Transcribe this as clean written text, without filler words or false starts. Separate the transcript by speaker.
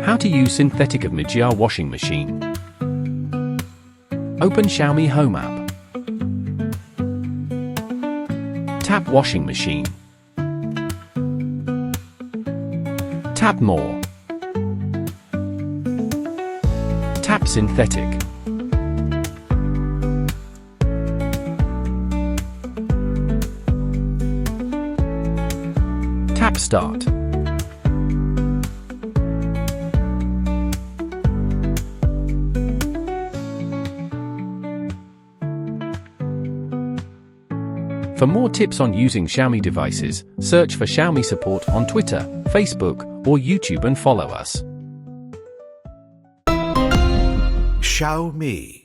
Speaker 1: How to use synthetic of Mijia washing machine. Open Xiaomi Home app. Tap washing machine. Tap more. Tap synthetic. Tap start. For more tips on using Xiaomi devices, search for Xiaomi support on Twitter, Facebook, or YouTube and follow us.
Speaker 2: Xiaomi.